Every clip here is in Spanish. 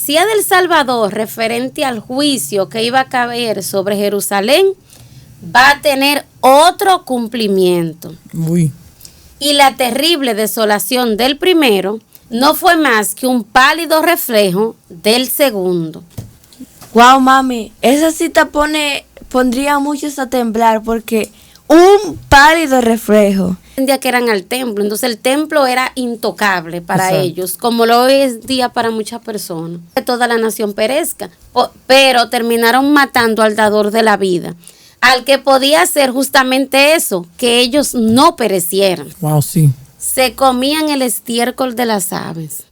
profecía del Salvador referente al juicio que iba a caer sobre Jerusalén va a tener otro cumplimiento. Uy. Y la terrible desolación del primero no fue más que un pálido reflejo del segundo. Wow, mami, esa cita pondría a muchos a temblar porque un pálido reflejo. Día que eran al templo, entonces el templo era intocable para Exacto. ellos, como lo es día para muchas personas. Que toda la nación perezca, pero terminaron matando al dador de la vida, al que podía hacer justamente eso, que ellos no perecieran. Wow, sí. Se comían el estiércol de las aves.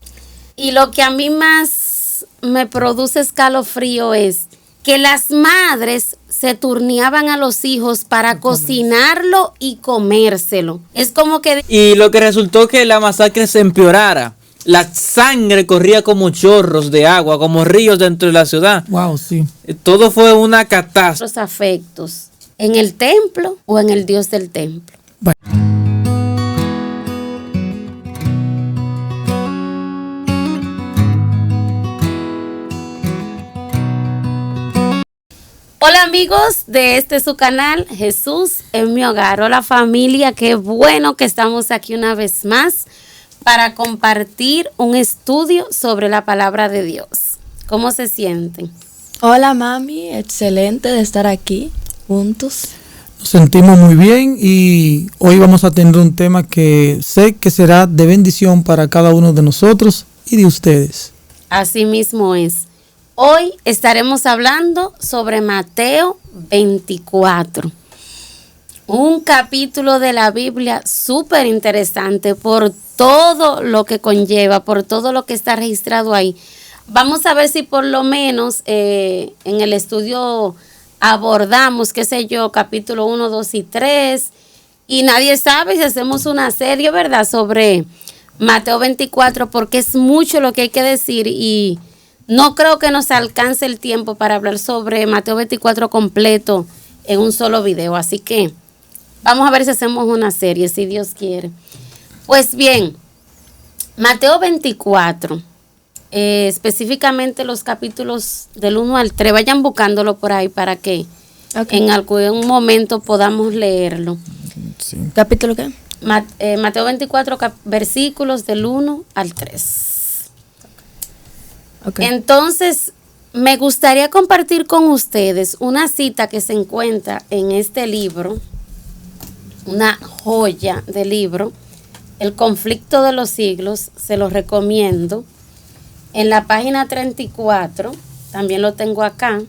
Y lo que a mí más me produce escalofrío es que las madres se turneaban a los hijos para cocinarlo y comérselo. Es como que... Y lo que resultó que la masacre se empeorara. La sangre corría como chorros de agua, como ríos dentro de la ciudad. Wow, sí. Todo fue una catástrofe. Los afectos, ¿en el templo o en el Dios del templo? Hola amigos de su canal Jesús en mi hogar. Hola familia, qué bueno que estamos aquí una vez más para compartir un estudio sobre la palabra de Dios. ¿Cómo se sienten? Hola, mami, excelente de estar aquí juntos. Nos sentimos muy bien y hoy vamos a tener un tema que sé que será de bendición para cada uno de nosotros y de ustedes. Así mismo es. Hoy estaremos hablando sobre Mateo 24, un capítulo de la Biblia súper interesante por todo lo que conlleva, por todo lo que está registrado ahí. Vamos a ver si por lo menos en el estudio abordamos, qué sé yo, capítulo 1, 2 y 3, y nadie sabe si hacemos una serie, ¿verdad?, sobre Mateo 24, porque es mucho lo que hay que decir y no creo que nos alcance el tiempo para hablar sobre Mateo 24 completo en un solo video. Así que vamos a ver si hacemos una serie, si Dios quiere. Pues bien, Mateo 24, específicamente los capítulos del 1 al 3, vayan buscándolo por ahí para que en algún momento podamos leerlo. Sí. ¿Capítulo qué? Mateo 24, versículos del 1 al 3. Okay. Entonces, me gustaría compartir con ustedes una cita que se encuentra en este libro, una joya de libro, El conflicto de los siglos, se lo recomiendo. En la página 34, también lo tengo acá,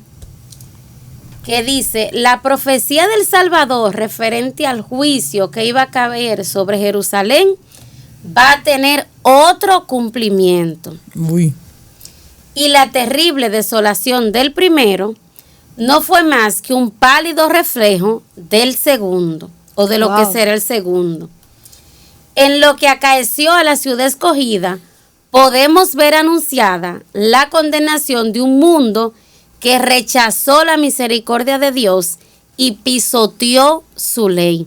que dice, la profecía del Salvador referente al juicio que iba a caer sobre Jerusalén va a tener otro cumplimiento. Uy. Y la terrible desolación del primero no fue más que un pálido reflejo del segundo, o de lo que será el segundo. En lo que acaeció a la ciudad escogida, podemos ver anunciada la condenación de un mundo que rechazó la misericordia de Dios y pisoteó su ley.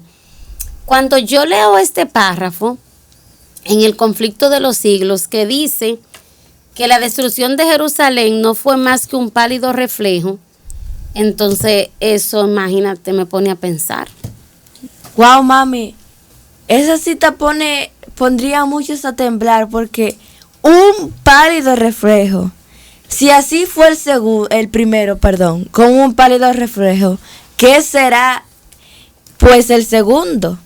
Cuando yo leo este párrafo, en el conflicto de los siglos, que dice que la destrucción de Jerusalén no fue más que un pálido reflejo, entonces eso, imagínate, me pone a pensar. Wow, mami, esa cita pondría a muchos a temblar porque un pálido reflejo. Si así fue el primero, con un pálido reflejo, ¿qué será pues el segundo?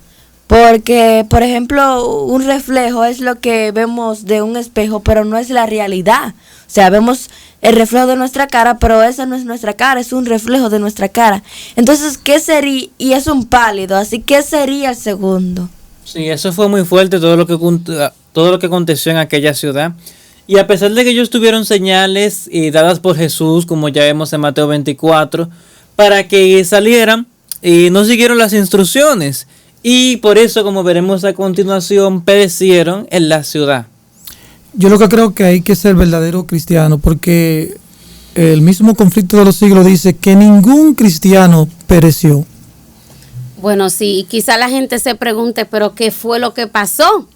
Porque, por ejemplo, un reflejo es lo que vemos de un espejo, pero no es la realidad. O sea, vemos el reflejo de nuestra cara, pero esa no es nuestra cara, es un reflejo de nuestra cara. Entonces, ¿qué sería? Y es un pálido, así ¿qué sería el segundo? Sí, eso fue muy fuerte, todo lo que aconteció en aquella ciudad. Y a pesar de que ellos tuvieron señales dadas por Jesús, como ya vemos en Mateo 24, para que salieran, no siguieron las instrucciones. Y por eso, como veremos a continuación, perecieron en la ciudad. Yo lo que creo que hay que ser verdadero cristiano, porque el mismo conflicto de los siglos dice que ningún cristiano pereció. Bueno, sí, quizá la gente se pregunte, pero ¿qué fue lo que pasó?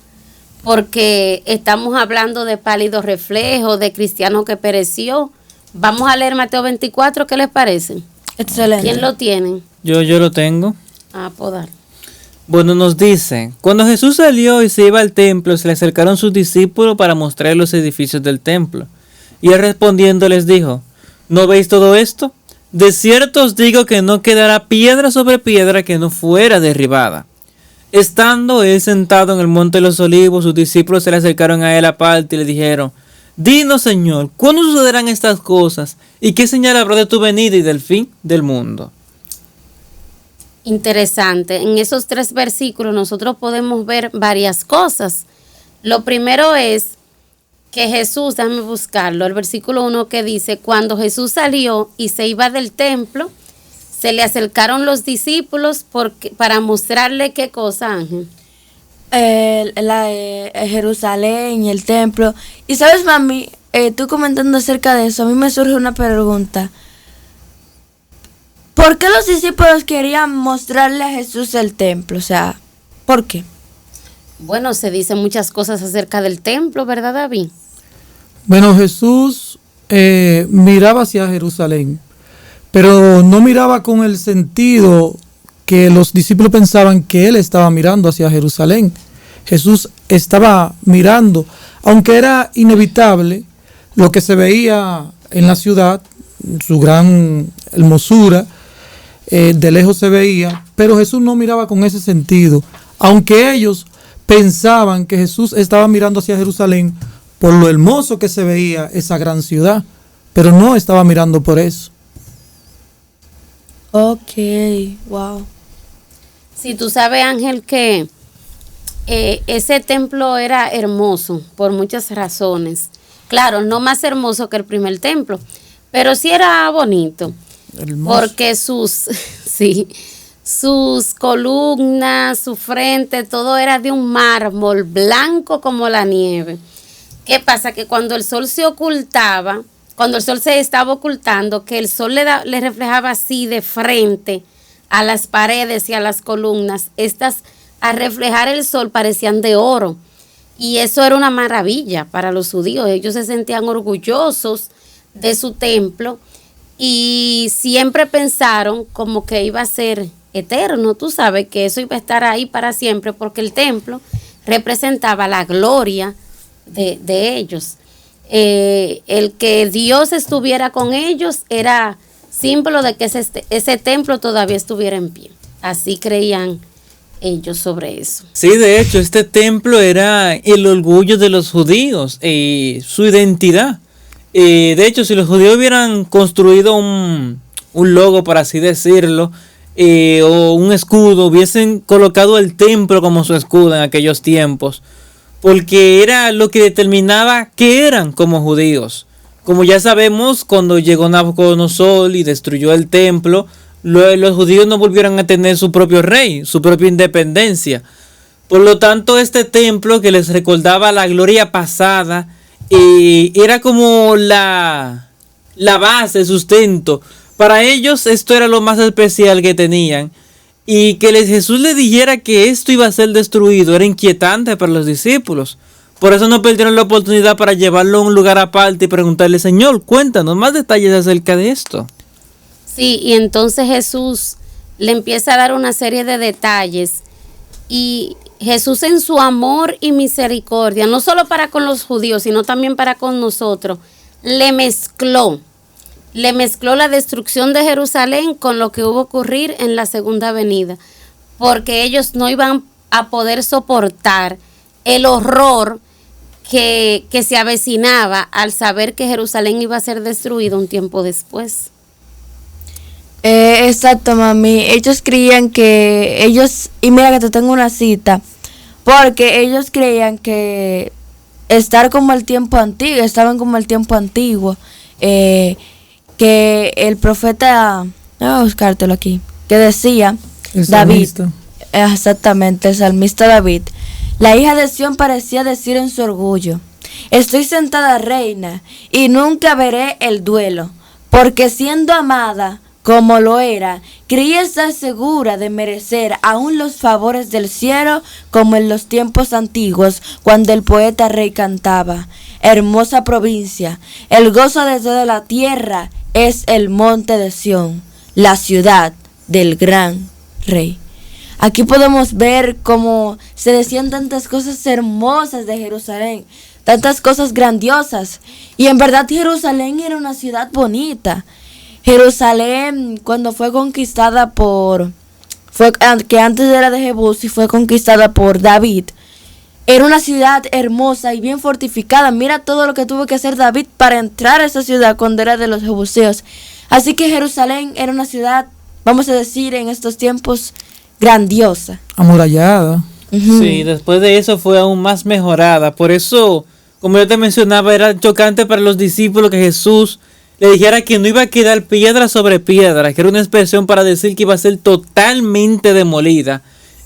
porque estamos hablando de pálido reflejo, de cristiano que pereció. Vamos a leer Mateo 24, ¿qué les parece? Excelente. ¿Quién lo tiene? Yo lo tengo. Pues dale. Bueno, nos dice, cuando Jesús salió y se iba al templo, se le acercaron sus discípulos para mostrar los edificios del templo. Y él respondiendo les dijo, ¿no veis todo esto? De cierto os digo que no quedará piedra sobre piedra que no fuera derribada. Estando él sentado en el monte de los olivos, sus discípulos se le acercaron a él aparte y le dijeron, dinos, Señor, ¿cuándo sucederán estas cosas? ¿Y qué señal habrá de tu venida y del fin del mundo? Interesante. En esos 3 versículos nosotros podemos ver varias cosas. Lo primero es que Jesús, déjame buscarlo, el versículo 1 que dice, cuando Jesús salió y se iba del templo, se le acercaron los discípulos para mostrarle qué cosa, Ángel. Jerusalén y el templo. Y sabes, mami, tú comentando acerca de eso, a mí me surge una pregunta. ¿Por qué los discípulos querían mostrarle a Jesús el templo? O sea, ¿por qué? Bueno, se dicen muchas cosas acerca del templo, ¿verdad, David? Bueno, Jesús miraba hacia Jerusalén, pero no miraba con el sentido que los discípulos pensaban que él estaba mirando hacia Jerusalén. Jesús estaba mirando, aunque era inevitable lo que se veía en la ciudad, su gran hermosura, de lejos se veía, pero Jesús no miraba con ese sentido, aunque ellos pensaban que Jesús estaba mirando hacia Jerusalén por lo hermoso que se veía esa gran ciudad, pero no estaba mirando por eso. Ok, wow. Sí, tú sabes, Ángel, que ese templo era hermoso por muchas razones. Claro, no más hermoso que el primer templo, pero sí era bonito. Hermoso. Porque sus columnas, su frente, todo era de un mármol blanco como la nieve. ¿Qué pasa? Que cuando el sol se ocultaba, cuando el sol se estaba ocultando, que el sol le reflejaba así de frente a las paredes y a las columnas, estas al reflejar el sol parecían de oro. Y eso era una maravilla para los judíos. Ellos se sentían orgullosos de su templo y siempre pensaron como que iba a ser eterno. Tú sabes que eso iba a estar ahí para siempre porque el templo representaba la gloria de ellos. El que Dios estuviera con ellos era símbolo de que ese templo todavía estuviera en pie. Así creían ellos sobre eso. Sí, de hecho, este templo era el orgullo de los judíos, su identidad. De hecho, si los judíos hubieran construido un logo, por así decirlo, o un escudo, hubiesen colocado el templo como su escudo en aquellos tiempos, porque era lo que determinaba qué eran como judíos. Como ya sabemos, cuando llegó Nabucodonosor y destruyó el templo, los judíos no volvieron a tener su propio rey, su propia independencia. Por lo tanto, este templo que les recordaba la gloria pasada, era como la base, el sustento. Para ellos esto era lo más especial que tenían. Y que Jesús les dijera que esto iba a ser destruido era inquietante para los discípulos. Por eso no perdieron la oportunidad para llevarlo a un lugar aparte y preguntarle, Señor, cuéntanos más detalles acerca de esto. Sí, y entonces Jesús le empieza a dar una serie de detalles. Y Jesús en su amor y misericordia, no solo para con los judíos, sino también para con nosotros, le mezcló la destrucción de Jerusalén con lo que hubo a ocurrir en la segunda venida, porque ellos no iban a poder soportar el horror que se avecinaba al saber que Jerusalén iba a ser destruido un tiempo después. Exacto, mami. Ellos creían que y mira que te tengo una cita, porque ellos creían que estaban como el tiempo antiguo, que el profeta, voy a buscártelo aquí, que decía El David, salmista. exactamente, el salmista David, la hija de Sión parecía decir en su orgullo, estoy sentada reina y nunca veré el duelo, porque siendo amada como lo era, creía estar segura de merecer aún los favores del cielo, como en los tiempos antiguos, cuando el poeta rey cantaba: hermosa provincia, el gozo de toda la tierra es el monte de Sión, la ciudad del gran rey. Aquí podemos ver cómo se decían tantas cosas hermosas de Jerusalén, tantas cosas grandiosas. Y en verdad Jerusalén era una ciudad bonita. Jerusalén, cuando fue conquistada que antes era de Jebús y fue conquistada por David, era una ciudad hermosa y bien fortificada. Mira todo lo que tuvo que hacer David para entrar a esa ciudad cuando era de los jebuseos. Así que Jerusalén era una ciudad, vamos a decir en estos tiempos, grandiosa. Amurallada. Sí, después de eso fue aún más mejorada. Por eso, como yo te mencionaba, era chocante para los discípulos que Jesús le dijera que no iba a quedar piedra sobre piedra, que era una expresión para decir que iba a ser totalmente demolida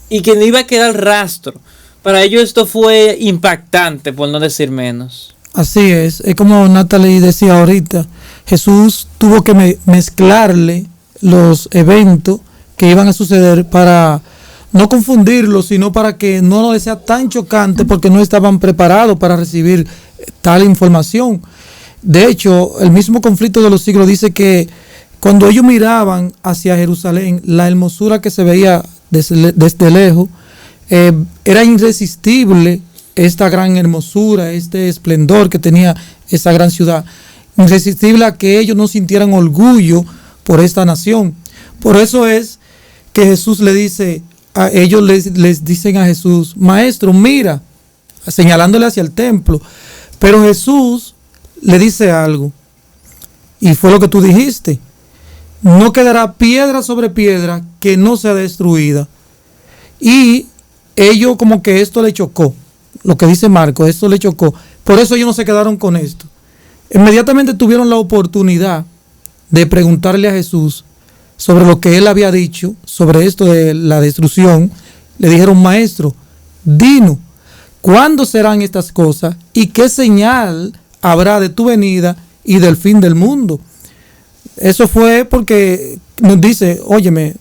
y que no iba a quedar rastro. Para ellos esto fue impactante, por no decir menos. Así es como Natalie decía ahorita, Jesús tuvo que mezclarle los eventos que iban a suceder para no confundirlos, sino para que no les sea tan chocante, porque no estaban preparados para recibir tal información. De hecho, el mismo conflicto de los siglos dice que cuando ellos miraban hacia Jerusalén, la hermosura que se veía desde lejos, era irresistible esta gran hermosura, este esplendor que tenía esa gran ciudad, irresistible a que ellos no sintieran orgullo por esta nación. Por eso es que Jesús le dice, a ellos les dicen a Jesús: maestro, mira, señalándole hacia el templo. Pero Jesús le dice algo, y fue lo que tú dijiste: no quedará piedra sobre piedra que no sea destruida. Y ellos, como que esto le chocó, lo que dice Marco, esto le chocó. Por eso ellos no se quedaron con esto. Inmediatamente tuvieron la oportunidad de preguntarle a Jesús sobre lo que él había dicho, sobre esto de la destrucción. Le dijeron: maestro, dinos, ¿cuándo serán estas cosas? ¿Y qué señal habrá de tu venida y del fin del mundo? Eso fue porque nos dice, óyeme,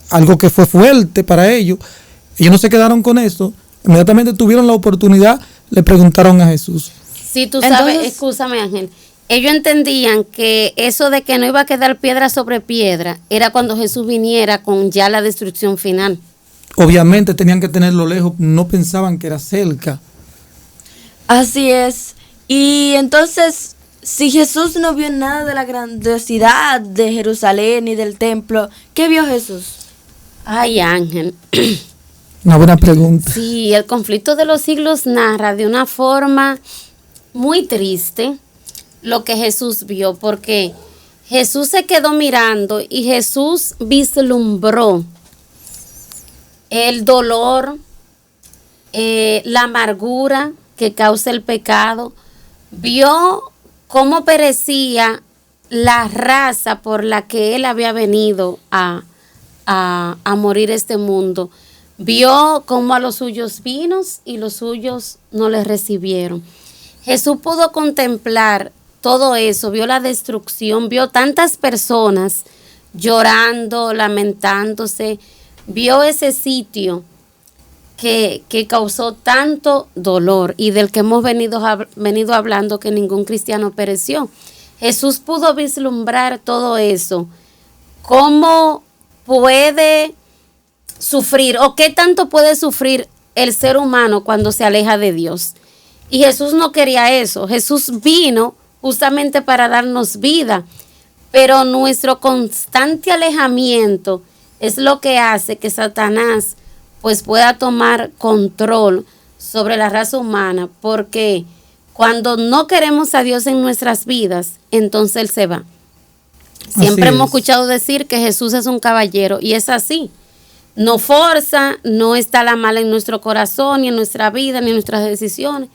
algo que fue fuerte para ellos. Ellos no se quedaron con esto. Inmediatamente tuvieron la oportunidad, le preguntaron a Jesús. Sí, tú sabes, escúchame, Ángel. Ellos entendían que eso de que no iba a quedar piedra sobre piedra era cuando Jesús viniera con ya la destrucción final. Obviamente tenían que tenerlo lejos, no pensaban que era cerca. Así es. Y entonces, si Jesús no vio nada de la grandiosidad de Jerusalén y del templo, ¿qué vio Jesús? Ay, Ángel. Una buena pregunta. Sí, el conflicto de los siglos narra de una forma muy triste lo que Jesús vio, porque Jesús se quedó mirando y Jesús vislumbró el dolor, la amargura que causa el pecado. Vio cómo perecía la raza por la que él había venido a morir este mundo. Vio cómo a los suyos vino y los suyos no les recibieron. Jesús pudo contemplar todo eso, vio la destrucción, vio tantas personas llorando, lamentándose, vio ese sitio que causó tanto dolor y del que hemos venido hablando, que ningún cristiano pereció. Jesús pudo vislumbrar todo eso. ¿Cómo puede sufrir o qué tanto puede sufrir el ser humano cuando se aleja de Dios? Y Jesús no quería eso. Jesús vino justamente para darnos vida, pero nuestro constante alejamiento es lo que hace que Satanás pues pueda tomar control sobre la raza humana, porque cuando no queremos a Dios en nuestras vidas, entonces Él se va. Siempre hemos escuchado decir que Jesús es un caballero, y es así. No forza, no está la mala en nuestro corazón, ni en nuestra vida, ni en nuestras decisiones.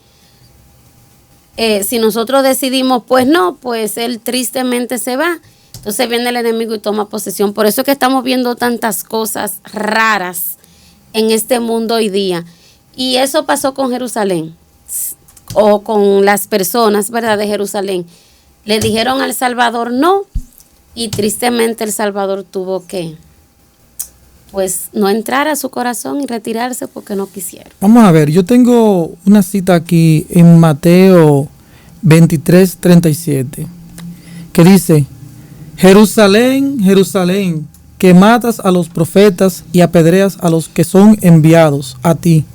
Si nosotros decidimos, pues no, pues Él tristemente se va. Entonces viene el enemigo y toma posesión. Por eso es que estamos viendo tantas cosas raras en este mundo hoy día. Y eso pasó con Jerusalén, o con las personas, ¿verdad?, de Jerusalén. Le dijeron al Salvador no, y tristemente el Salvador tuvo que, pues, no entrar a su corazón y retirarse porque no quisieron. Vamos a ver, yo tengo una cita aquí en Mateo 23:37, que dice: Jerusalén, Jerusalén, que matas a los profetas y apedreas a los que son enviados a ti.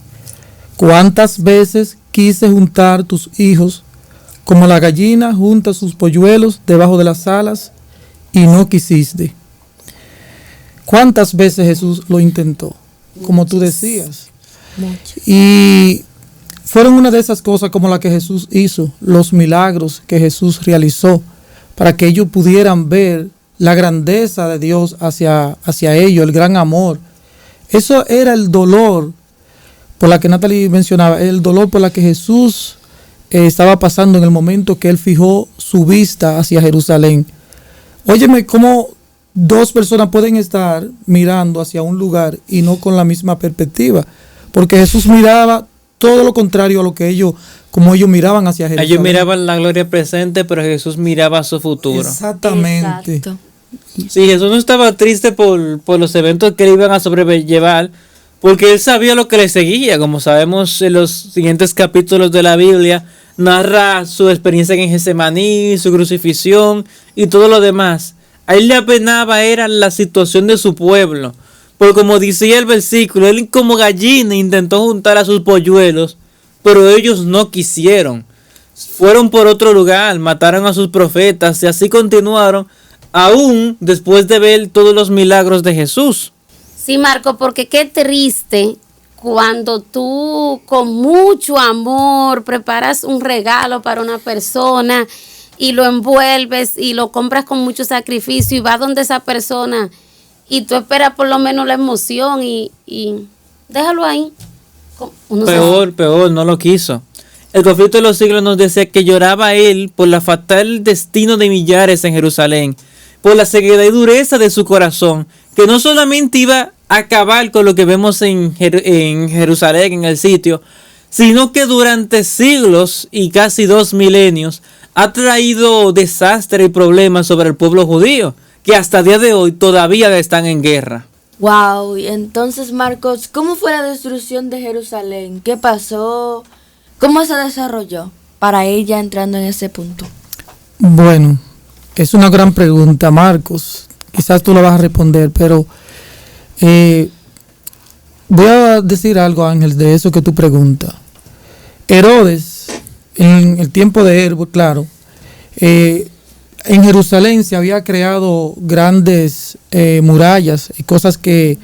¿Cuántas veces quise juntar tus hijos como la gallina junta sus polluelos debajo de las alas y no quisiste? ¿Cuántas veces Jesús lo intentó? Como tú decías. Y fueron una de esas cosas como la que Jesús hizo, los milagros que Jesús realizó, para que ellos pudieran ver la grandeza de Dios hacia ellos, el gran amor. Eso era el dolor por la que Natalie mencionaba, el dolor por la que Jesús estaba pasando en el momento que él fijó su vista hacia Jerusalén. Óyeme, ¿cómo dos personas pueden estar mirando hacia un lugar y no con la misma perspectiva? Porque Jesús miraba todo lo contrario a lo que ellos miraban hacia Jerusalén. Ellos miraban la gloria presente, pero Jesús miraba su futuro. Exactamente. Exacto. Sí, Jesús no estaba triste por los eventos que le iban a sobrellevar, porque él sabía lo que le seguía. Como sabemos en los siguientes capítulos de la Biblia, narra su experiencia en Getsemaní, su crucifixión y todo lo demás. A él le apenaba era la situación de su pueblo, porque como decía el versículo, él como gallina intentó juntar a sus polluelos, pero ellos no quisieron. Fueron por otro lugar, mataron a sus profetas y así continuaron, aún después de ver todos los milagros de Jesús. Sí, Marco, porque qué triste cuando tú con mucho amor preparas un regalo para una persona y lo envuelves y lo compras con mucho sacrificio y vas donde esa persona y tú esperas por lo menos la emoción y déjalo ahí. Peor, no lo quiso. El conflicto de los siglos nos decía que lloraba él por la fatal destino de millares en Jerusalén, por la ceguedad y dureza de su corazón, que no solamente iba a acabar con lo que vemos en Jerusalén, en el sitio, sino que durante siglos y casi 2 milenios ha traído desastre y problemas sobre el pueblo judío, que hasta el día de hoy todavía están en guerra. Wow, y entonces Marcos, ¿cómo fue la destrucción de Jerusalén? ¿Qué pasó? ¿Cómo se desarrolló para ella entrando en ese punto? Bueno, es una gran pregunta, Marcos. Quizás tú la vas a responder, pero voy a decir algo, Ángel, de eso que tú preguntas. Herodes, en el tiempo de él, claro, en Jerusalén se había creado grandes murallas y cosas que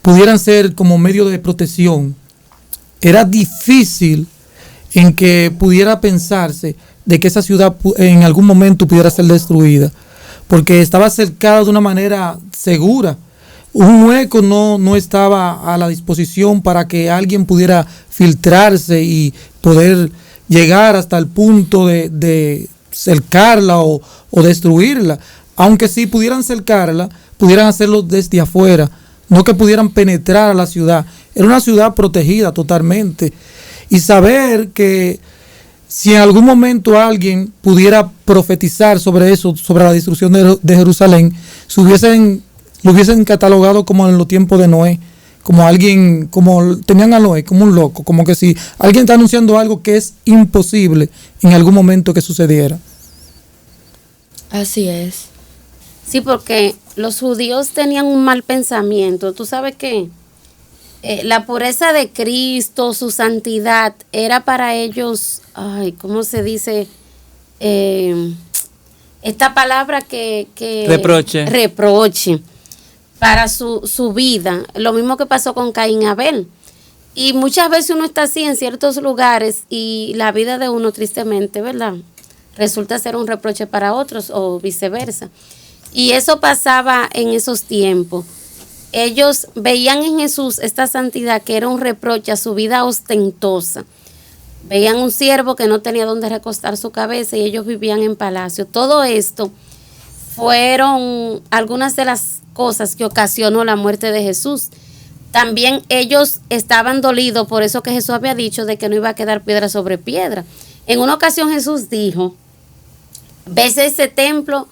pudieran ser como medio de protección. Era difícil en que pudiera pensarse de que esa ciudad en algún momento pudiera ser destruida, porque estaba cercada de una manera segura. Un hueco no estaba a la disposición para que alguien pudiera filtrarse y poder llegar hasta el punto de cercarla o destruirla. Aunque sí pudieran cercarla, pudieran hacerlo desde afuera, no que pudieran penetrar a la ciudad. Era una ciudad protegida totalmente. Y saber que si en algún momento alguien pudiera profetizar sobre eso, sobre la destrucción de Jerusalén, lo hubiesen catalogado como en los tiempos de Noé, como alguien, como tenían a Noé, como un loco, como que si alguien está anunciando algo que es imposible en algún momento que sucediera. Así es. Sí, porque los judíos tenían un mal pensamiento. Tú sabes que la pureza de Cristo, su santidad, era para ellos, ¿cómo se dice? Esta palabra que reproche para su vida. Lo mismo que pasó con Caín y Abel. Y muchas veces uno está así en ciertos lugares y la vida de uno, tristemente, ¿verdad?, resulta ser un reproche para otros o viceversa. Y eso pasaba en esos tiempos. Ellos veían en Jesús esta santidad que era un reproche a su vida ostentosa. Veían un siervo que no tenía donde recostar su cabeza y ellos vivían en palacio. Todo esto fueron algunas de las cosas que ocasionó la muerte de Jesús. También ellos estaban dolidos por eso que Jesús había dicho de que no iba a quedar piedra sobre piedra. En una ocasión Jesús dijo: ves ese templo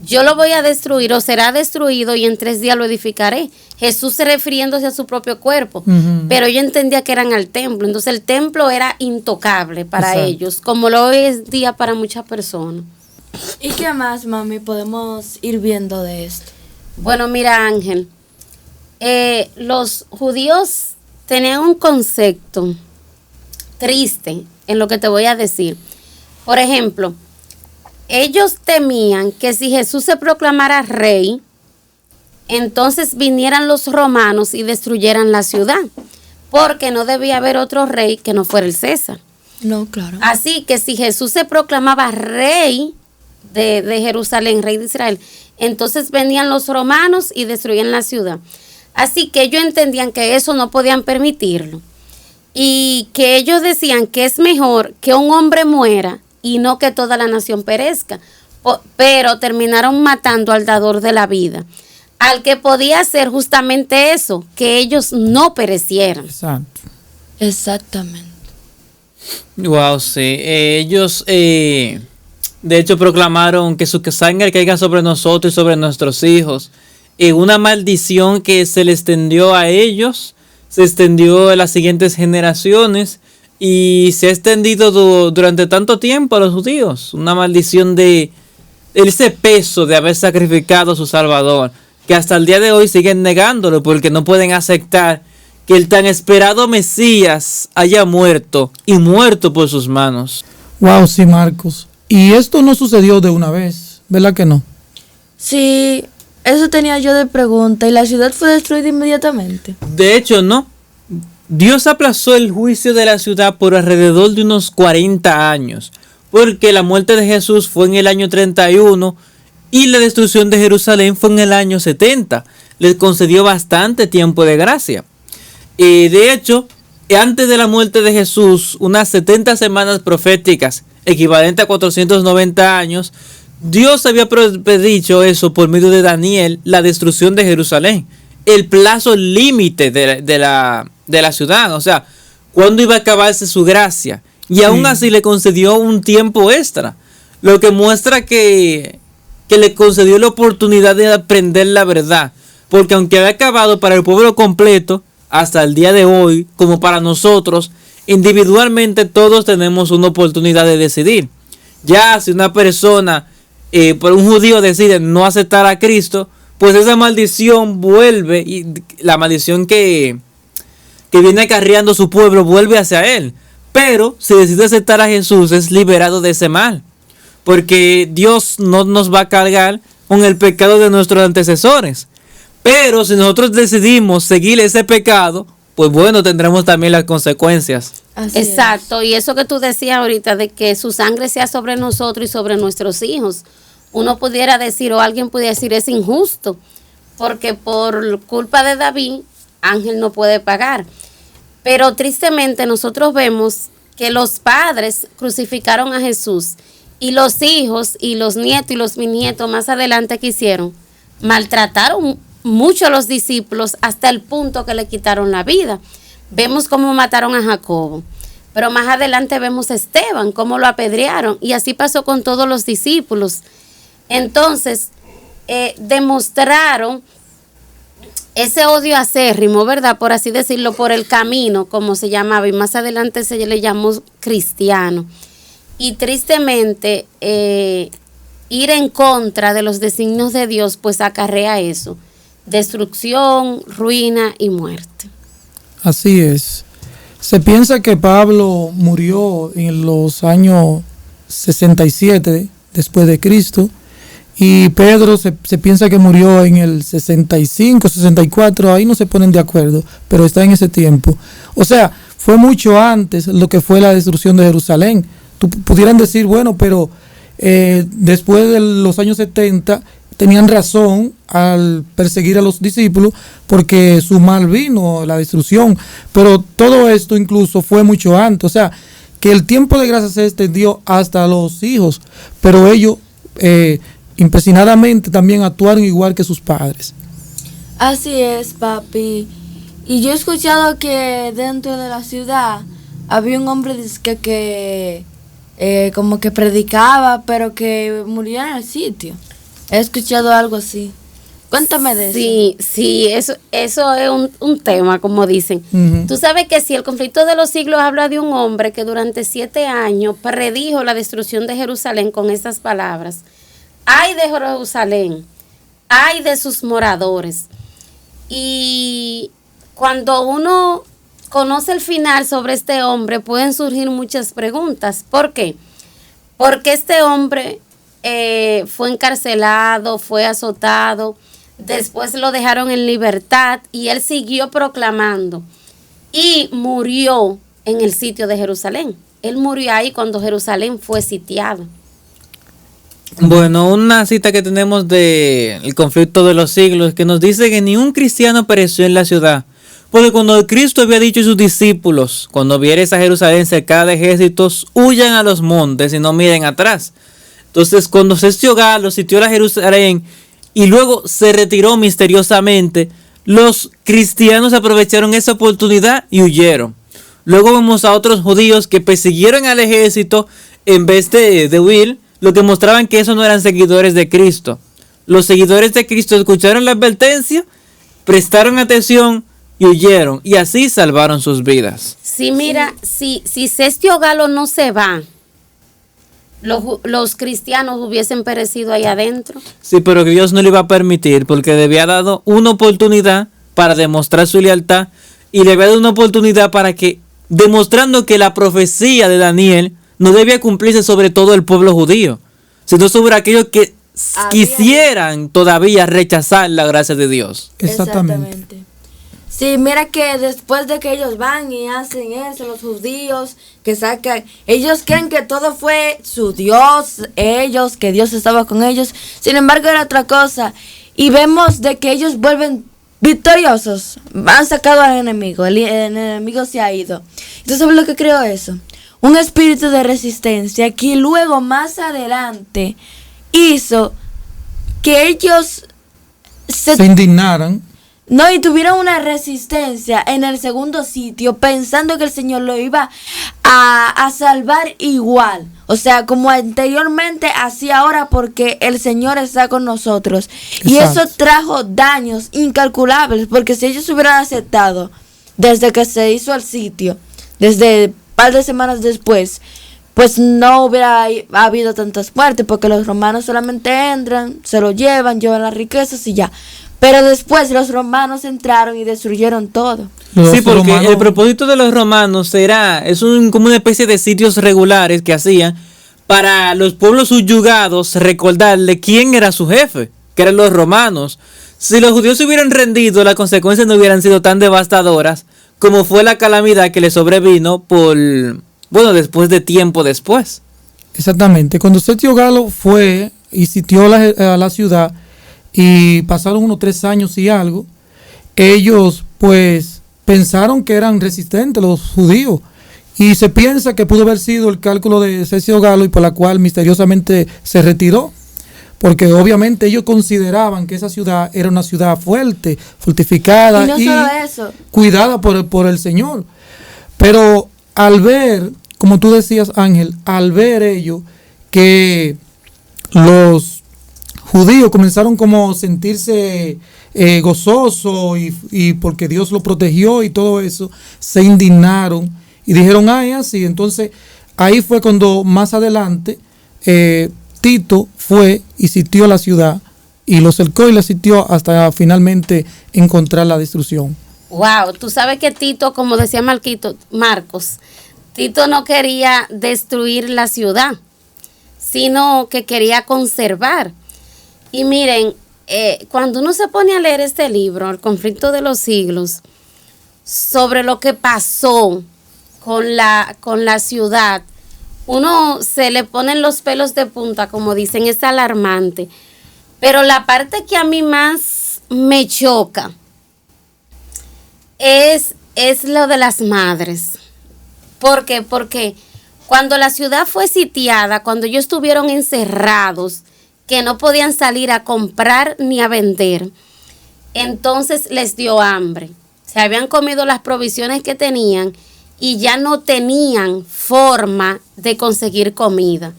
yo lo voy a destruir o será destruido y en 3 días lo edificaré. Jesús refiriéndose a su propio cuerpo, pero yo entendía que eran al templo, entonces el templo era intocable para ellos, como lo es día para muchas personas. ¿Y qué más, mami, podemos ir viendo de esto? Bueno, mira, Ángel, los judíos tenían un concepto triste en lo que te voy a decir. Por ejemplo, ellos temían que si Jesús se proclamara rey, entonces vinieran los romanos y destruyeran la ciudad, porque no debía haber otro rey que no fuera el César. No, claro. Así que si Jesús se proclamaba rey de Jerusalén, rey de Israel, entonces venían los romanos y destruían la ciudad. Así que ellos entendían que eso no podían permitirlo y que ellos decían que es mejor que un hombre muera y no que toda la nación perezca, pero terminaron matando al dador de la vida, al que podía hacer justamente eso, que ellos no perecieran. Exacto. Exactamente. Wow, sí. Ellos, de hecho, proclamaron que su sangre caiga sobre nosotros y sobre nuestros hijos. Una maldición que se le extendió a ellos, se extendió a las siguientes generaciones y se ha extendido durante tanto tiempo a los judíos. Una maldición de ese peso de haber sacrificado a su Salvador, que hasta el día de hoy siguen negándolo porque no pueden aceptar que el tan esperado Mesías haya muerto y muerto por sus manos. Wow, sí, Marcos. Y esto no sucedió de una vez, ¿verdad que no? Sí, eso tenía yo de pregunta. ¿Y la ciudad fue destruida inmediatamente? De hecho, no. Dios aplazó el juicio de la ciudad por alrededor de unos 40 años, porque la muerte de Jesús fue en el año 31 y la destrucción de Jerusalén fue en el año 70. Les concedió bastante tiempo de gracia. De hecho, antes de la muerte de Jesús, unas 70 semanas proféticas, equivalente a 490 años, Dios había predicho eso por medio de Daniel, la destrucción de Jerusalén, el plazo límite de la ciudad, o sea, cuándo iba a acabarse su gracia. Y aún así le concedió un tiempo extra, lo que muestra que le concedió la oportunidad de aprender la verdad, porque aunque había acabado para el pueblo completo, hasta el día de hoy, como para nosotros, individualmente todos tenemos una oportunidad de decidir. Ya si una persona, por un judío decide no aceptar a Cristo, pues esa maldición vuelve, y la maldición que viene acarreando su pueblo vuelve hacia él. Pero si decide aceptar a Jesús, es liberado de ese mal, porque Dios no nos va a cargar con el pecado de nuestros antecesores. Pero si nosotros decidimos seguir ese pecado, pues bueno, tendremos también las consecuencias. Así Exacto, y eso que tú decías ahorita de que su sangre sea sobre nosotros y sobre nuestros hijos, uno pudiera decir o alguien pudiera decir es injusto, porque por culpa de David, Ángel no puede pagar. Pero tristemente nosotros vemos que los padres crucificaron a Jesús y los hijos y los nietos y los bisnietos más adelante que hicieron, maltrataron mucho a los discípulos hasta el punto que le quitaron la vida. Vemos cómo mataron a Jacobo, pero más adelante vemos a Esteban, cómo lo apedrearon, y así pasó con todos los discípulos. Entonces, demostraron ese odio acérrimo, ¿verdad? Por así decirlo, por el camino, como se llamaba, y más adelante se le llamó cristiano. Y tristemente, ir en contra de los designios de Dios, pues acarrea eso: destrucción, ruina y muerte. Así es. Se piensa que Pablo murió en los años 67 después de Cristo, y Pedro se piensa que murió en el 65, 64, ahí no se ponen de acuerdo, pero está en ese tiempo. O sea, fue mucho antes lo que fue la destrucción de Jerusalén. Pudieran decir, bueno, pero después de los años 70 tenían razón al perseguir a los discípulos porque su mal vino, la destrucción, pero todo esto incluso fue mucho antes. O sea, que el tiempo de gracia se extendió hasta los hijos, pero ellos empecinadamente también actuaron igual que sus padres. Así es, papi. Y yo he escuchado que dentro de la ciudad había un hombre que como que predicaba, pero que murió en el sitio. He escuchado algo así. Cuéntame de eso. Sí, eso es un tema, como dicen. Ujú. Tú sabes que si el conflicto de los siglos habla de un hombre que durante 7 años predijo la destrucción de Jerusalén con estas palabras: ay de Jerusalén, ay de sus moradores. Y cuando uno conoce el final sobre este hombre, pueden surgir muchas preguntas. ¿Por qué? Porque este hombre fue encarcelado, fue azotado, después lo dejaron en libertad y él siguió proclamando y murió en el sitio de Jerusalén. Él murió ahí cuando Jerusalén fue sitiado. Bueno, una cita que tenemos de el conflicto de los siglos que nos dice que ni un cristiano pereció en la ciudad. Porque cuando Cristo había dicho a sus discípulos: cuando vieres a Jerusalén cercada de ejércitos, huyan a los montes y no miren atrás. Entonces, cuando Sergio Galo sitió la Jerusalén y luego se retiró misteriosamente, los cristianos aprovecharon esa oportunidad y huyeron. Luego vemos a otros judíos que persiguieron al ejército en vez de huir, lo que mostraban que esos no eran seguidores de Cristo. Los seguidores de Cristo escucharon la advertencia, prestaron atención y huyeron, y así salvaron sus vidas. Sí, mira, si Sergio Galo no se va, los cristianos hubiesen perecido ahí adentro. Sí, pero que Dios no le iba a permitir, porque le había dado una oportunidad para demostrar su lealtad, y le había dado una oportunidad para que, demostrando que la profecía de Daniel no debía cumplirse sobre todo el pueblo judío, sino sobre aquellos que quisieran todavía rechazar la gracia de Dios. Exactamente. Sí, mira que después de que ellos van y hacen eso, los judíos que sacan, ellos creen que todo fue su Dios, ellos, que Dios estaba con ellos. Sin embargo, era otra cosa. Y vemos de que ellos vuelven victoriosos. Han sacado al enemigo, el enemigo se ha ido. Entonces, ¿sabes lo que creo eso? Un espíritu de resistencia que luego más adelante hizo que ellos Se indignaran. no, y tuvieron una resistencia en el segundo sitio, pensando que el Señor lo iba a salvar igual. O sea, como anteriormente, así ahora, porque el Señor está con nosotros. Y eso Exacto. trajo daños incalculables, porque si ellos hubieran aceptado desde que se hizo el sitio, desde un par de semanas después, pues no hubiera habido tantas muertes, porque los romanos solamente entran, se lo llevan las riquezas y ya. Pero después los romanos entraron y destruyeron todo. Sí, porque el propósito de los romanos como una especie de sitios regulares que hacían para los pueblos subyugados recordarle quién era su jefe, que eran los romanos. Si los judíos se hubieran rendido, las consecuencias no hubieran sido tan devastadoras como fue la calamidad que le sobrevino después de tiempo después. Exactamente. Cuando Sergio Galo fue y sitió a la ciudad, y pasaron unos 3 años y algo, ellos pues pensaron que eran resistentes los judíos, y se piensa que pudo haber sido el cálculo de Sergio Galo y por la cual misteriosamente se retiró, porque obviamente ellos consideraban que esa ciudad era una ciudad fuerte, fortificada Y no solo eso, cuidada por el Señor. Pero al ver, como tú decías, Ángel, al ver ellos que los judíos comenzaron como a sentirse gozosos y porque Dios lo protegió y todo eso, se indignaron y dijeron, ay, así. Entonces ahí fue cuando más adelante Tito fue y sitió la ciudad y lo cercó y la sitió hasta finalmente encontrar la destrucción. Wow, tú sabes que Tito, como decía Marcos, Tito no quería destruir la ciudad, sino que quería conservar. Y miren, cuando uno se pone a leer este libro, El conflicto de los siglos, sobre lo que pasó con la ciudad, uno se le ponen los pelos de punta, como dicen, es alarmante. Pero la parte que a mí más me choca es lo de las madres. ¿Por qué? Porque cuando la ciudad fue sitiada, cuando ellos estuvieron encerrados, que no podían salir a comprar ni a vender, entonces les dio hambre. Se habían comido las provisiones que tenían y ya no tenían forma de conseguir comida.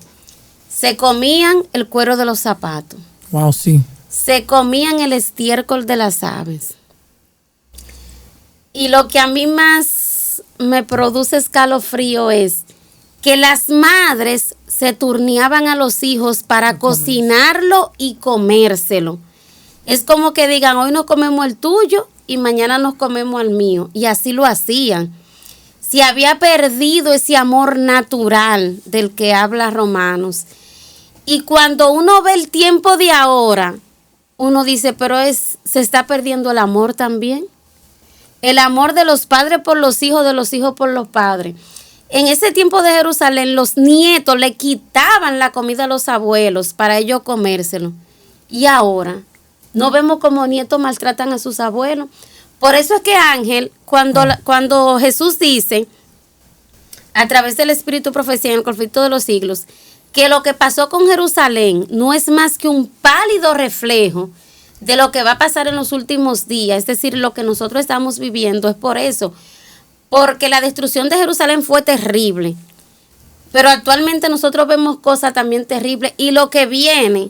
Se comían el cuero de los zapatos. Wow, sí. Se comían el estiércol de las aves. Y lo que a mí más me produce escalofrío es que las madres se turneaban a los hijos para cocinarlo y comérselo. Es como que digan, hoy nos comemos el tuyo y mañana nos comemos el mío. Y así lo hacían. Se había perdido ese amor natural del que habla Romanos. Y cuando uno ve el tiempo de ahora, uno dice, pero se está perdiendo el amor también. El amor de los padres por los hijos, de los hijos por los padres. En ese tiempo de Jerusalén, los nietos le quitaban la comida a los abuelos para ellos comérselo. Y ahora, no vemos cómo nietos maltratan a sus abuelos. Por eso es que Ángel, cuando Jesús dice, a través del Espíritu y profecía en el conflicto de los siglos, que lo que pasó con Jerusalén no es más que un pálido reflejo de lo que va a pasar en los últimos días, es decir, lo que nosotros estamos viviendo. Es por eso, porque la destrucción de Jerusalén fue terrible, pero actualmente nosotros vemos cosas también terribles y lo que viene,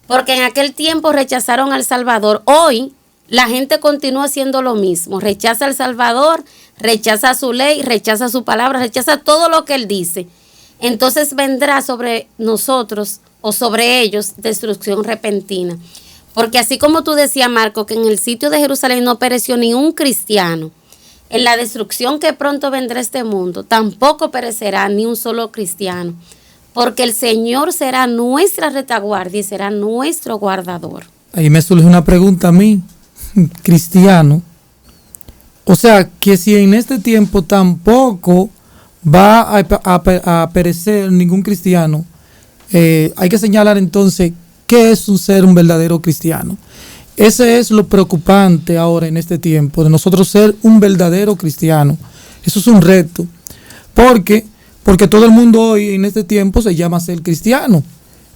porque en aquel tiempo rechazaron al Salvador. Hoy la gente continúa haciendo lo mismo, rechaza al Salvador, rechaza su ley, rechaza su palabra, rechaza todo lo que Él dice. Entonces vendrá sobre nosotros o sobre ellos destrucción repentina. Porque así como tú decías, Marco, que en el sitio de Jerusalén no pereció ni un cristiano, en la destrucción que pronto vendrá a este mundo, tampoco perecerá ni un solo cristiano. Porque el Señor será nuestra retaguardia y será nuestro guardador. Ahí me surge una pregunta a mí, cristiano. O sea, que si en este tiempo tampoco va a perecer ningún cristiano, hay que señalar entonces qué es ser un verdadero cristiano. Ese es lo preocupante ahora en este tiempo, de nosotros ser un verdadero cristiano. Eso es un reto, porque todo el mundo hoy en este tiempo se llama ser cristiano.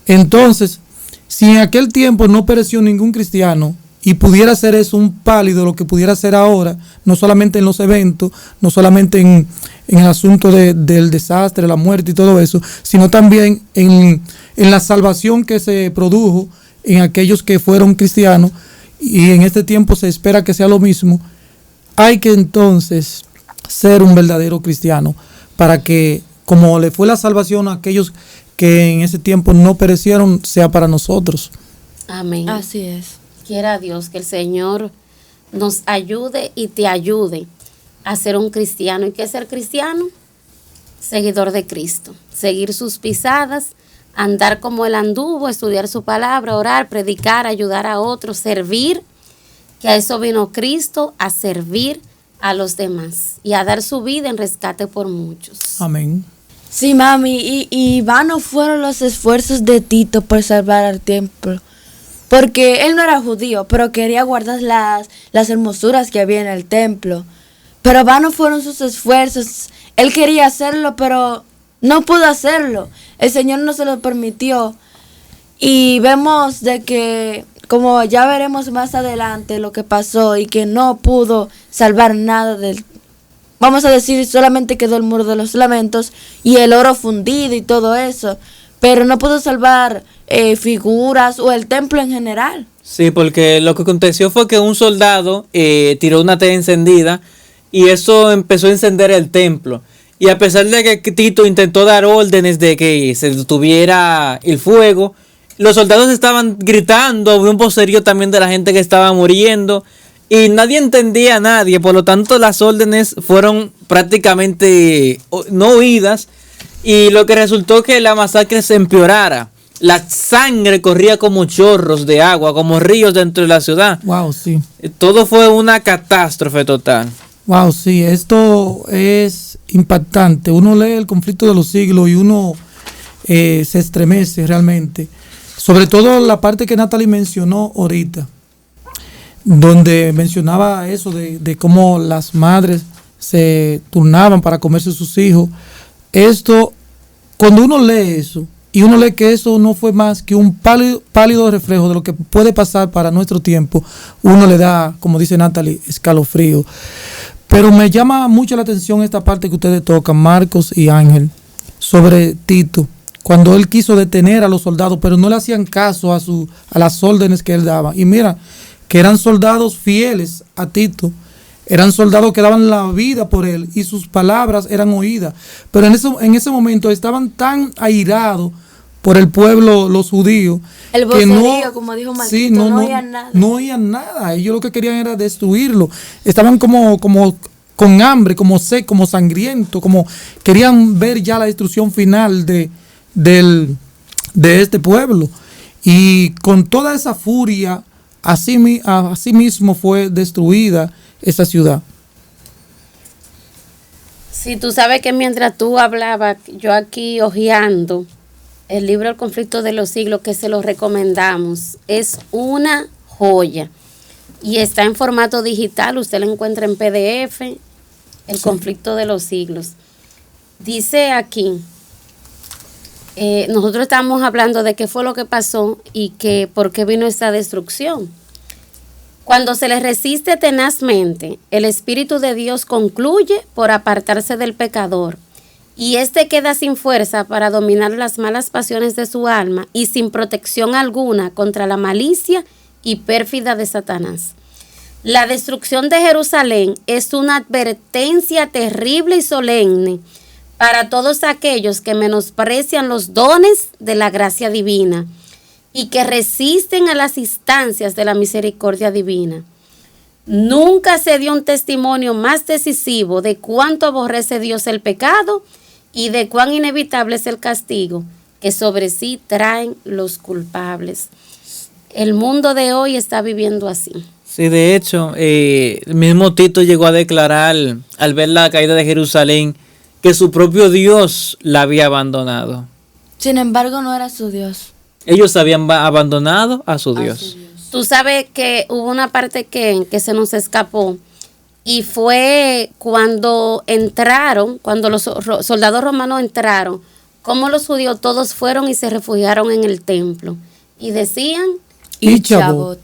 Entonces, si en aquel tiempo no pereció ningún cristiano, y pudiera ser eso un pálido, lo que pudiera ser ahora, no solamente en los eventos, no solamente en el asunto del desastre, la muerte y todo eso, sino también en la salvación que se produjo en aquellos que fueron cristianos, y en este tiempo se espera que sea lo mismo. Hay que entonces ser un verdadero cristiano para que, como le fue la salvación a aquellos que en ese tiempo no perecieron, sea para nosotros. Amén. Así es. Quiera Dios que el Señor nos ayude y te ayude a ser un cristiano. ¿Y qué es ser cristiano? Seguidor de Cristo. Seguir sus pisadas, andar como Él anduvo, estudiar su palabra, orar, predicar, ayudar a otros, servir, que a eso vino Cristo, a servir a los demás y a dar su vida en rescate por muchos. Amén. Sí, mami, y vanos fueron los esfuerzos de Tito por salvar al templo. Porque él no era judío, pero quería guardar las hermosuras que había en el templo. Pero vanos fueron sus esfuerzos. Él quería hacerlo, pero no pudo hacerlo. El Señor no se lo permitió. Y vemos de que, como ya veremos más adelante lo que pasó, y que no pudo salvar nada del... Vamos a decir, solamente quedó el muro de los lamentos y el oro fundido y todo eso. Pero no pudo salvar figuras o el templo en general. Sí, porque lo que aconteció fue que un soldado tiró una tela encendida y eso empezó a encender el templo. Y a pesar de que Tito intentó dar órdenes de que se detuviera el fuego, los soldados estaban gritando, había un vocerío también de la gente que estaba muriendo y nadie entendía a nadie. Por lo tanto, las órdenes fueron prácticamente no oídas. Y lo que resultó que la masacre se empeorara. La sangre corría como chorros de agua, como ríos dentro de la ciudad. Wow, sí. Todo fue una catástrofe total. Wow, sí, esto es impactante. Uno lee el conflicto de los siglos y uno se estremece realmente. Sobre todo la parte que Natalie mencionó ahorita, donde mencionaba eso de cómo las madres se turnaban para comerse sus hijos. Esto, cuando uno lee eso, y uno lee que eso no fue más que un pálido reflejo de lo que puede pasar para nuestro tiempo, uno le da, como dice Natalie, escalofrío. Pero me llama mucho la atención esta parte que ustedes tocan, Marcos y Ángel, sobre Tito. cuando él quiso detener a los soldados, pero no le hacían caso a las órdenes que él daba. Y mira, que eran soldados fieles a Tito, eran soldados que daban la vida por él y sus palabras eran oídas. Pero en ese momento estaban tan airados por el pueblo, los judíos, El que vocerío, como dijo Marquito, no oían nada. No oían nada. Ellos lo que querían era destruirlo. Estaban como con hambre, como sed, como sangriento, como querían ver ya la destrucción final de este pueblo. Y con toda esa furia, así mismo fue destruida esa ciudad. Si tú sabes que mientras tú hablabas, yo aquí hojeando el libro El conflicto de los siglos, que se lo recomendamos, es una joya y está en formato digital, usted lo encuentra en PDF, El conflicto de los siglos. Dice aquí, nosotros estamos hablando de qué fue lo que pasó y que por qué vino esta destrucción. Cuando se le resiste tenazmente, el Espíritu de Dios concluye por apartarse del pecador, y éste queda sin fuerza para dominar las malas pasiones de su alma y sin protección alguna contra la malicia y pérfida de Satanás. La destrucción de Jerusalén es una advertencia terrible y solemne para todos aquellos que menosprecian los dones de la gracia divina y que resisten a las instancias de la misericordia divina. Nunca se dio un testimonio más decisivo de cuánto aborrece Dios el pecado y de cuán inevitable es el castigo que sobre sí traen los culpables. El mundo de hoy está viviendo así. Sí, de hecho, el mismo Tito llegó a declarar al ver la caída de Jerusalén que su propio Dios la había abandonado. Sin embargo, no era su Dios. Ellos habían abandonado a su Dios. Tú sabes que hubo una parte que se nos escapó, y fue cuando entraron, cuando los soldados romanos entraron, como los judíos todos fueron y se refugiaron en el templo. Y decían, Ichabod.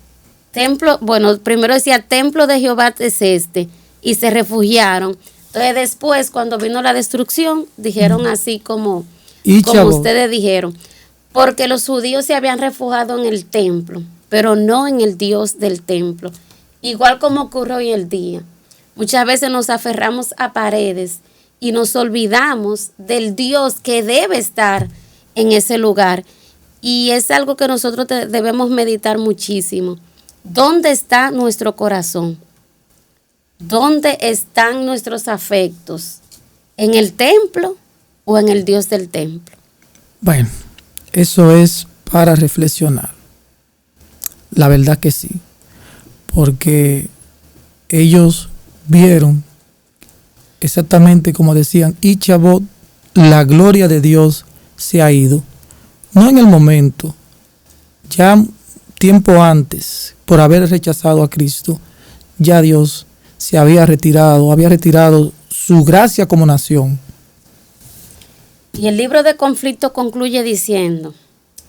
templo, bueno, primero decía, templo de Jehová es este, y se refugiaron. Entonces después, cuando vino la destrucción, dijeron así como ustedes dijeron, porque los judíos se habían refugiado en el templo, pero no en el Dios del templo. Igual como ocurre hoy el día. Muchas veces nos aferramos a paredes y nos olvidamos del Dios que debe estar en ese lugar. Y es algo que nosotros debemos meditar muchísimo. ¿Dónde está nuestro corazón? ¿Dónde están nuestros afectos? ¿En el templo o en el Dios del templo? Bueno, eso es para reflexionar. La verdad que sí. Porque ellos vieron exactamente como decían, Ichabod, la gloria de Dios se ha ido. No en el momento, ya tiempo antes, por haber rechazado a Cristo, ya Dios se había retirado su gracia como nación. Y el libro de conflicto concluye diciendo,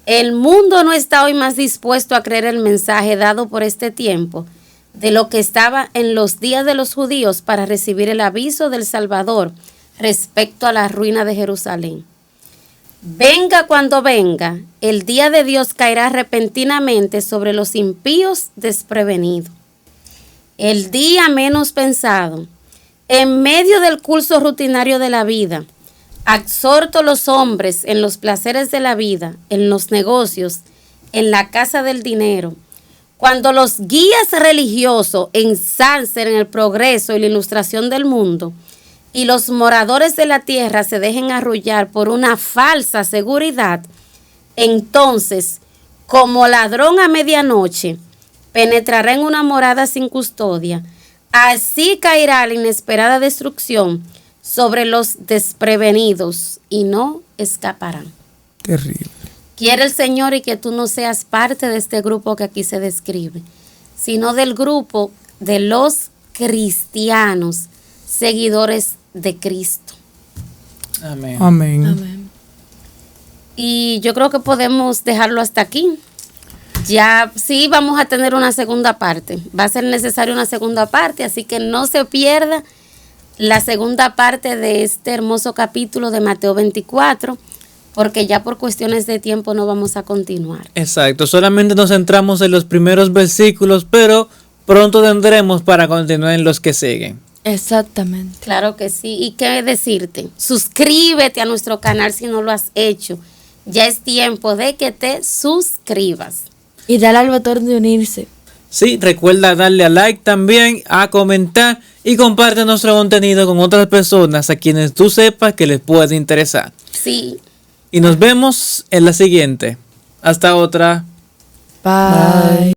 el mundo no está hoy más dispuesto a creer el mensaje dado por este tiempo de lo que estaba en los días de los judíos para recibir el aviso del Salvador respecto a la ruina de Jerusalén. Venga cuando venga, el día de Dios caerá repentinamente sobre los impíos desprevenidos. El día menos pensado, en medio del curso rutinario de la vida, exhorto a los hombres en los placeres de la vida, en los negocios, en la casa del dinero, cuando los guías religiosos ensalcen el progreso y la ilustración del mundo, y los moradores de la tierra se dejen arrullar por una falsa seguridad, entonces, como ladrón a medianoche, penetrará en una morada sin custodia. Así caerá la inesperada destrucción sobre los desprevenidos y no escaparán. Terrible. Quiere el Señor y que tú no seas parte de este grupo que aquí se describe, sino del grupo de los cristianos, seguidores de Cristo. Amén. Amén. Amén. Y yo creo que podemos dejarlo hasta aquí. Ya sí vamos a tener una segunda parte. Va a ser necesaria una segunda parte, así que no se pierda la segunda parte de este hermoso capítulo de Mateo 24. porque ya por cuestiones de tiempo no vamos a continuar. Exacto, solamente nos centramos en los primeros versículos, pero pronto tendremos para continuar en los que siguen. Exactamente. Claro que sí. ¿Y qué decirte? Suscríbete a nuestro canal si no lo has hecho. Ya es tiempo de que te suscribas. Y dale al botón de unirse. Sí, recuerda darle a like también, a comentar y comparte nuestro contenido con otras personas a quienes tú sepas que les puede interesar. Sí. Y nos vemos en la siguiente. Hasta otra. Bye.